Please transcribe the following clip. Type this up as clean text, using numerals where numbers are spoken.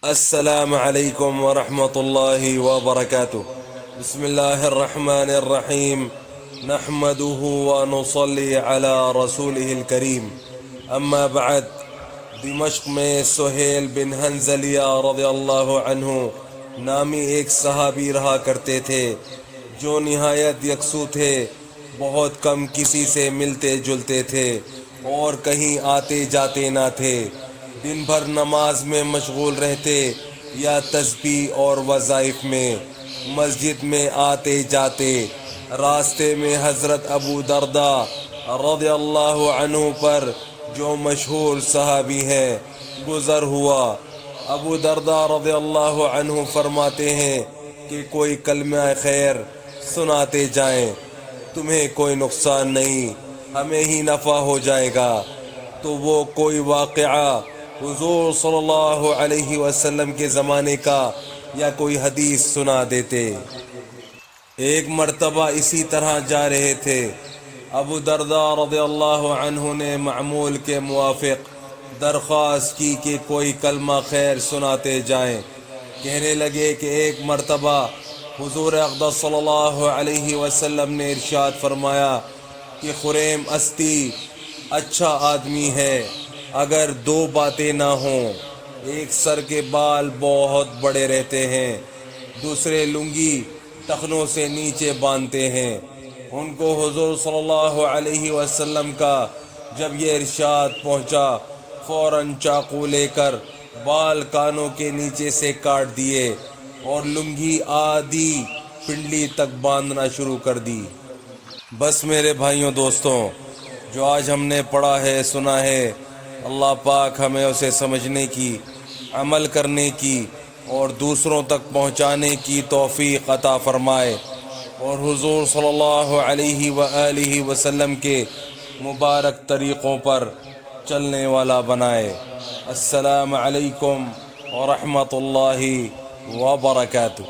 السلام علیکم ورحمۃ اللہ وبرکاتہ۔ بسم اللہ الرحمن الرحیم، نحمده ونصلی علی رسولہ الکریم، اما بعد۔ دمشق میں سہیل بن حنظلیہ رضی اللہ عنہ نامی ایک صحابی رہا کرتے تھے جو نہایت یکسو تھے، بہت کم کسی سے ملتے جلتے تھے اور کہیں آتے جاتے نہ تھے۔ دن بھر نماز میں مشغول رہتے یا تسبیح اور وظائف میں، مسجد میں آتے جاتے۔ راستے میں حضرت ابو درداء رضی اللہ عنہ پر، جو مشہور صحابی ہیں، گزر ہوا۔ ابو درداء رضی اللہ عنہ فرماتے ہیں کہ کوئی کلمہ خیر سناتے جائیں، تمہیں کوئی نقصان نہیں، ہمیں ہی نفع ہو جائے گا۔ تو وہ کوئی واقعہ حضور صلی اللہ علیہ وسلم کے زمانے کا یا کوئی حدیث سنا دیتے۔ ایک مرتبہ اسی طرح جا رہے تھے، ابو درداء رضی اللہ عنہ نے معمول کے موافق درخواست کی کہ کوئی کلمہ خیر سناتے جائیں۔ کہنے لگے کہ ایک مرتبہ حضور اقدس صلی اللہ علیہ وسلم نے ارشاد فرمایا کہ خریم استی اچھا آدمی ہے اگر دو باتیں نہ ہوں، ایک سر کے بال بہت بڑے رہتے ہیں، دوسرے لنگی ٹخنوں سے نیچے باندھتے ہیں۔ ان کو حضور صلی اللہ علیہ وسلم کا جب یہ ارشاد پہنچا، فوراً چاقو لے کر بال کانوں کے نیچے سے کاٹ دیے اور لنگی آدھی پنڈلی تک باندھنا شروع کر دی۔ بس میرے بھائیوں دوستوں، جو آج ہم نے پڑھا ہے سنا ہے، اللہ پاک ہمیں اسے سمجھنے کی، عمل کرنے کی اور دوسروں تک پہنچانے کی توفیق عطا فرمائے، اور حضور صلی اللہ علیہ وآلہ وسلم کے مبارک طریقوں پر چلنے والا بنائے۔ السلام علیکم ورحمۃ اللہ وبرکاتہ۔